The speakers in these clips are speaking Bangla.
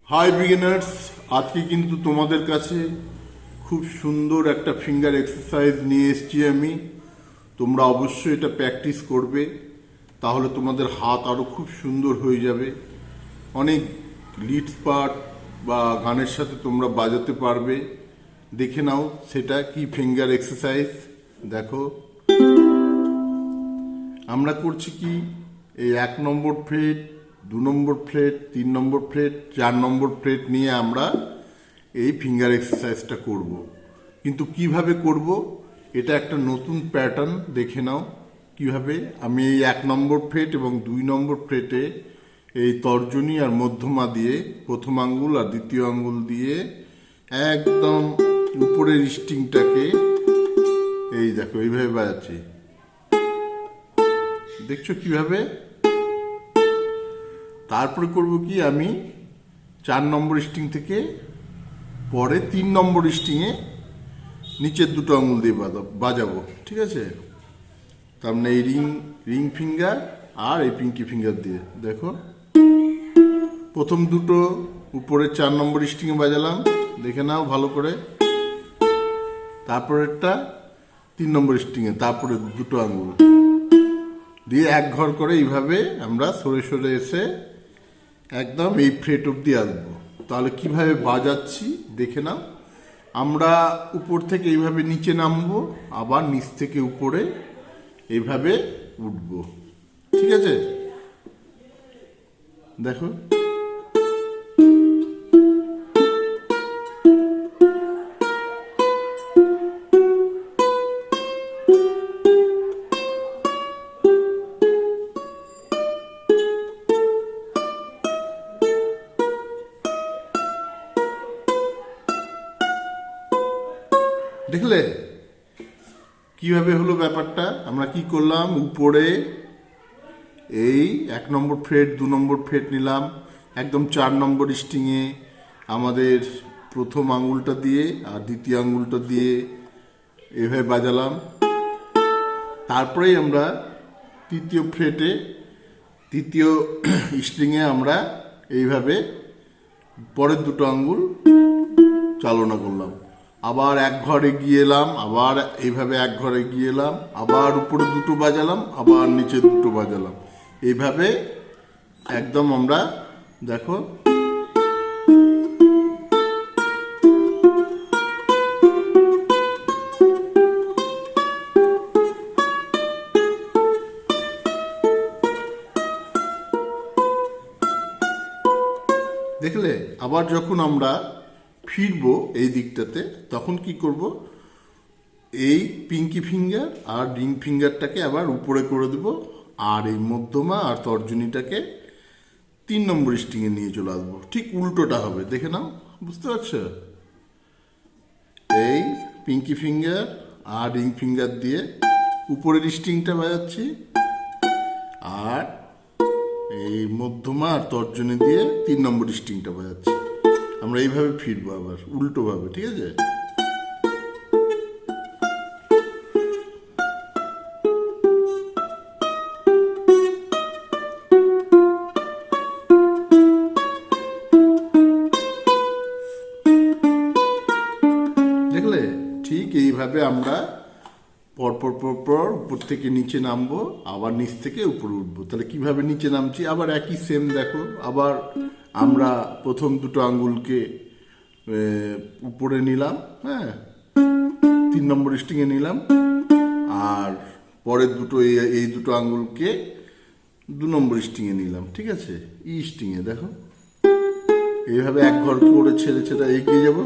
হাই বিগিনার্স, আজকে কিন্তু তোমাদের কাছে খুব সুন্দর একটা ফিঙ্গার এক্সারসাইজ নিয়ে এসেছি আমি। তোমরা অবশ্যই এটা প্র্যাকটিস করবে, তাহলে তোমাদের হাত আরও খুব সুন্দর হয়ে যাবে। অনেক লিড পার্ট বা গানের সাথে তোমরা বাজাতে পারবে। দেখে নাও সেটা কি ফিঙ্গার এক্সারসাইজ। দেখো আমরা করছি কি, এই 1 নম্বর ফ্রেট, 2 নম্বর ফ্রেট, 3 নম্বর ফ্রেট, 4 নম্বর ফ্রেট নিয়ে আমরা এই ফিঙ্গার এক্সারসাইজটা করব। কিন্তু কিভাবে করব, এটা একটা নতুন প্যাটার্ন। দেখে নাও কিভাবে আমি এই 1 নম্বর ফ্রেট এবং 2 নম্বর ফ্রেটে এই তর্জনী আর মধ্যমা দিয়ে, প্রথম আঙ্গুল আর দ্বিতীয় আঙ্গুল দিয়ে একদম উপরের স্ট্রিংটাকে এই দেখো এইভাবে বাজাচ্ছি। দেখছো কিভাবে? তারপরে করব কি, আমি 4 নম্বর স্ট্রিং থেকে পরে 3 নম্বর স্ট্রিংয়ে নিচের দুটো আঙুল দিয়ে বাজাবো। ঠিক আছে? তার মানে এই রিং ফিঙ্গার আর এই পিঙ্কি ফিঙ্গার দিয়ে দেখো, প্রথম দুটো উপরে 4 নম্বর স্ট্রিংয়ে বাজালাম, দেখে নাও ভালো করে। তারপরেরটা 3 নম্বর স্ট্রিংয়ে, তারপরে দুটো আঙুল দিয়ে এক ঘর করে এইভাবে আমরা সরে সরে এসে একদম এই ফ্রেট অব্দি আসবো। তাহলে কিভাবে বাজাচ্ছি দেখে নাও। আমরা উপর থেকে এইভাবে নিচে নামবো, আবার নিচ থেকে উপরে এইভাবে উঠবো। ঠিক আছে? দেখো দেখলে কিভাবে হলো ব্যাপারটা। আমরা কি করলাম, উপরে এই 1 নম্বর ফ্রেট, 2 নম্বর ফ্রেট নিলাম, একদম 4 নম্বর স্ট্রিংয়ে আমাদের প্রথম আঙুলটা দিয়ে আর দ্বিতীয় আঙুলটা দিয়ে এভাবে বাজালাম। তারপরেই আমরা তৃতীয় ফ্রেটে, তৃতীয় স্ট্রিংয়ে আমরা এইভাবে পরের দুটো আঙ্গুল চালনা করলাম। আবার এক ঘরে গিয়ে এলাম, আবার এইভাবে এক ঘরে গিয়ে এলাম, আবার উপরে দুটো বাজালাম, আবার নিচে দুটো বাজালাম। এইভাবে একদম আমরা দেখো দেখলে। আবার যখন আমরা ফিরবো এই দিকটাতে, তখন কি করব, এই পিঙ্কি ফিঙ্গার আর রিং ফিঙ্গারটাকে আবার উপরে করে দেব, আর এই মধ্যমা আর তর্জনীটাকে 3 নম্বর স্ট্রিংয়ে নিয়ে চলে আসবো। ঠিক উল্টোটা হবে, দেখে নাও। বুঝতে পারছো? এই পিঙ্কি ফিঙ্গার আর রিং ফিঙ্গার দিয়ে উপরের স্ট্রিংটা বাজাচ্ছি, আর এই মধ্যমা আর তর্জনী দিয়ে 3 নম্বর স্ট্রিংটা বাজাচ্ছি। আমরা এইভাবে ফিরবো আবার উল্টোভাবে। ঠিক আছে? দেখলে ঠিক এইভাবে আমরা পরপর পরপর উপর থেকে নিচে নামবো, আবার নিচ থেকে উপরে উঠবো। তাহলে কিভাবে নিচে নামছি, আবার একই সেম দেখো। আবার আমরা প্রথম দুটো আঙ্গুলকে উপরে নিলাম, হ্যাঁ, 3 নম্বর স্ট্রিংয়ে নিলাম, আর পরের দুটো এই দুটো আঙ্গুলকে 2 নম্বর স্ট্রিংয়ে নিলাম। ঠিক আছে? ই স্ট্রিংয়ে দেখো এইভাবে এক ঘর করে ছেড়ে ছেড়ে এগিয়ে যাবো।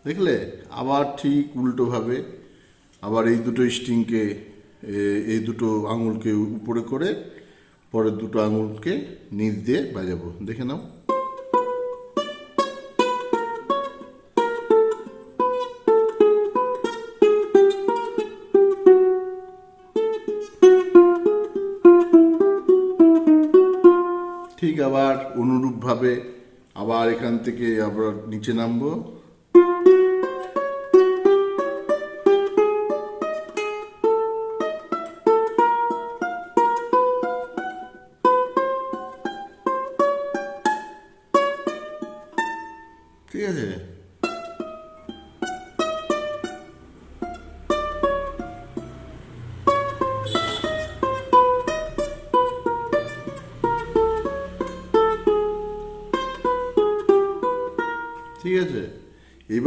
দেখলে আবার ঠিক উল্টোভাবে আবার এই দুটো স্ট্রিংকে, এই দুটো আঙুলকে উপরে করে পরের দুটো আঙুলকে নিচ দিয়ে বাজাবো। দেখে নাও। ঠিক আবার অনুরূপভাবে আবার এখান থেকে আবার নিচে নামবো,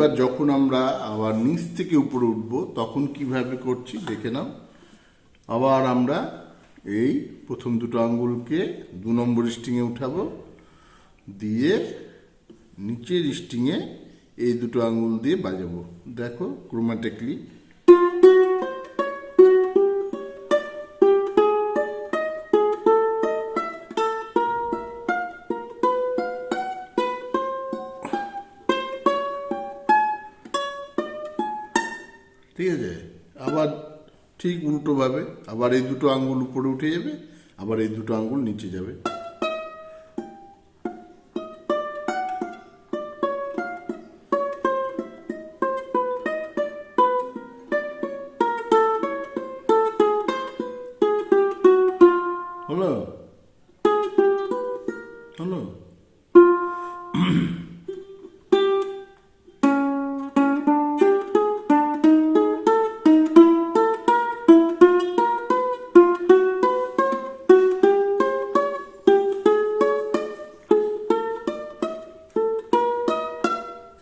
এইবার যখন আমরা আবার নিচ থেকে উপরে উঠবো তখন কিভাবে করছি দেখে নাও। আবার আমরা এই প্রথম দুটো আঙ্গুলকে 2 নম্বর স্ট্রিংয়ে উঠাবো, দিয়ে নিচের স্ট্রিংয়ে এই দুটো আঙ্গুল দিয়ে বাজাবো। দেখো ক্রোমাটিকলি। ঠিক আছে, আবার ঠিক উল্টোভাবে আবার এই দুটো আঙ্গুল উপরে উঠে যাবে, আবার এই দুটো আঙ্গুল নিচে যাবে। হলো হলো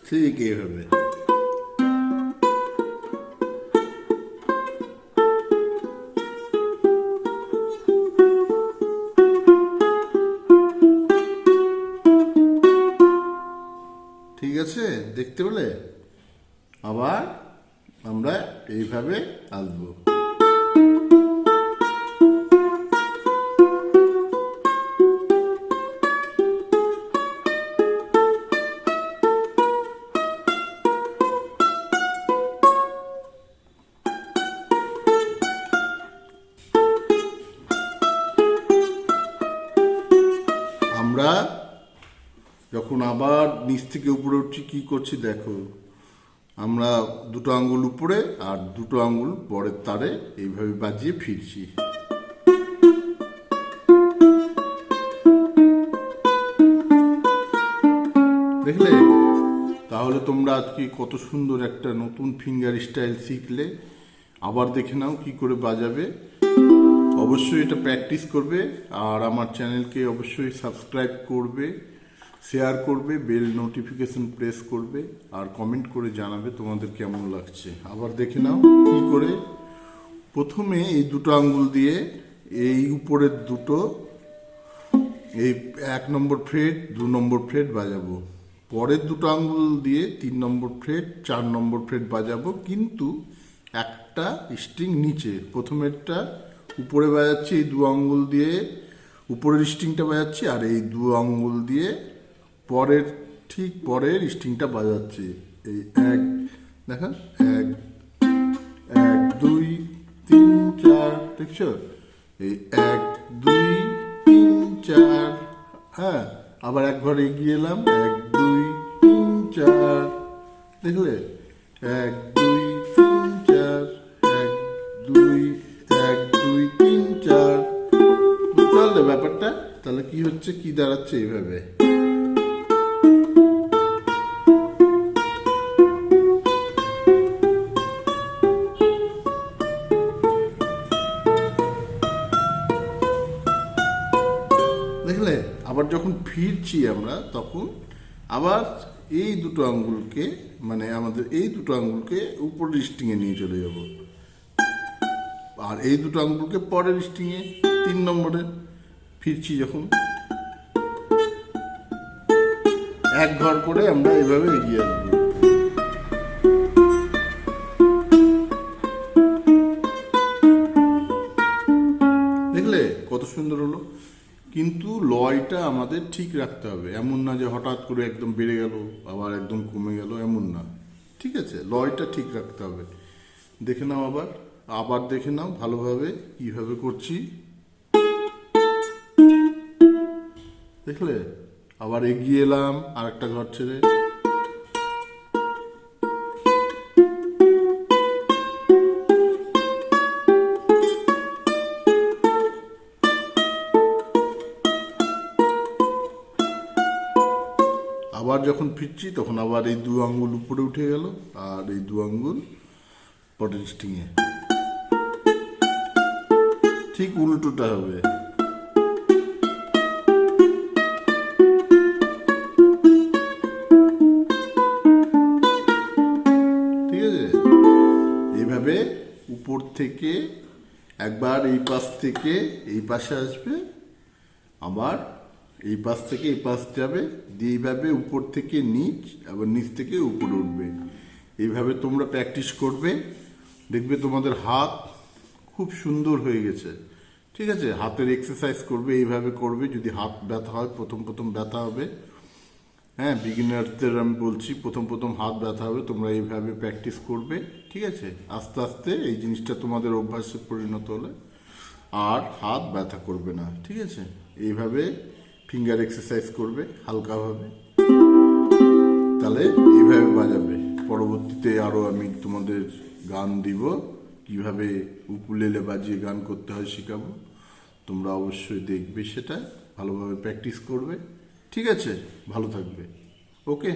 ঠিক এইভাবে। ঠিক আছে, দেখতে পেলে? আবার আমরা এইভাবে আসবো। আমরা যখন আবার নিচ থেকে উপরে উঠছি কি করছি দেখো, আমরা দুটো আঙ্গুল উপরে আর দুটো আঙ্গুল পরের তারে এইভাবে বাজিয়ে ফিরছি। দেখলে? তাহলে তোমরা আজকে কত সুন্দর একটা নতুন ফিঙ্গার স্টাইল শিখলে। আবার দেখে নাও কি করে বাজাবে। অবশ্যই এটা প্র্যাকটিস করবে, আর আমার চ্যানেলকে অবশ্যই সাবস্ক্রাইব করবে, শেয়ার করবে, বেল নোটিফিকেশন প্রেস করবে, আর কমেন্ট করে জানাবে তোমাদের কেমন লাগছে। আবার দেখে নাও কি করে। প্রথমে এই দুটো আঙ্গুল দিয়ে এই উপরের দুটো, এই 1 নম্বর ফ্রেট 2 নম্বর ফ্রেট বাজাবো, পরের দুটো আঙ্গুল দিয়ে 3 নম্বর ফ্রেট 4 নম্বর ফ্রেট বাজাবো, কিন্তু একটা স্ট্রিং নিচে। প্রথমেরটা উপরে বাজাচ্ছি এই 2 আঙ্গুল দিয়ে, উপরের স্ট্রিংটা বাজাচ্ছি, আর এই 2 আঙ্গুল দিয়ে পরের ঠিক পরের স্ট্রিংটা বাজাচ্ছি। এই 1 দেখা 1 1 2 3 4, দেখছো? এই 1 2 3 4, হ্যাঁ। আবার এক ঘর এগিয়ে এলাম, 1 2 3 4, দেখলে? 1 2 3 4, 1 2 1 2 3 4। বুঝতে পারলে ব্যাপারটা? তাহলে কি হচ্ছে, কি দাঁড়াচ্ছে এইভাবে। দেখলে? আবার যখন ফিরছি আমরা তখন আবার এই দুটো আঙ্গুলকে, মানে আমাদের এই দুটো আঙ্গুলকে উপরের স্ট্রিংয়ে নিয়ে চলে যাব, আর এই দুটো আঙ্গুলকে পরের স্ট্রিংয়ে 3 নম্বরে ফিরছি যখন, এক ঘর করে আমরা এইভাবে এগিয়ে আসবো। দেখলে কত সুন্দর হলো? কিন্তু লয়টা আমাদের ঠিক রাখতে হবে, এমন না যে হঠাৎ করে একদম বেড়ে গেল আবার একদম কমে গেল, এমন না। ঠিক আছে, লয়টা ঠিক রাখতে হবে। দেখে নাও আবার, আবার দেখে নাও ভালোভাবে কিভাবে করছি। দেখলে? আবার এগিয়ে এলাম আর একটা ঘর ছেড়ে। আবার যখন ফিরছি তখন আবার এই 2 আঙ্গুল উপরে উঠে গেল, আর এই 2 আঙ্গুল পরের স্ট্রিংয়ে। ঠিক উল্টোটা হবে। এইভাবে উপর থেকে একবার এই পাশ থেকে এই পাশে আসবে, আবার এই পাশ থেকে এই পাশ যাবে, দিয়ে এইভাবে উপর থেকে নিচ, আবার নিচ থেকে উপরে উঠবে। এইভাবে তোমরা প্র্যাকটিস করবে, দেখবে তোমাদের হাত খুব সুন্দর হয়ে গেছে। ঠিক আছে, হাতের এক্সারসাইজ করবে, এইভাবে করবে। যদি হাত ব্যথা হয়, প্রথম প্রথম ব্যথা হবে, হ্যাঁ, বিগিনারদের আমি বলছি, প্রথম প্রথম হাত ব্যথা হবে, তোমরা এইভাবে প্র্যাকটিস করবে। ঠিক আছে, আস্তে আস্তে এই জিনিসটা তোমাদের অভ্যাসে পরিণত হলে আর হাত ব্যথা করবে না। ঠিক আছে, এইভাবে ফিঙ্গার এক্সারসাইজ করবে হালকাভাবে, তাহলে এইভাবে বাজাবে। পরবর্তীতে আরও আমি তোমাদের গান দিব, কিভাবে উকুলেলে বাজিয়ে গান করতে হয় শেখাবো। তোমরা অবশ্যই দেখবে, সেটা ভালোভাবে প্র্যাকটিস করবে। ঠিক আছে, ভালো থাকবে। ওকে।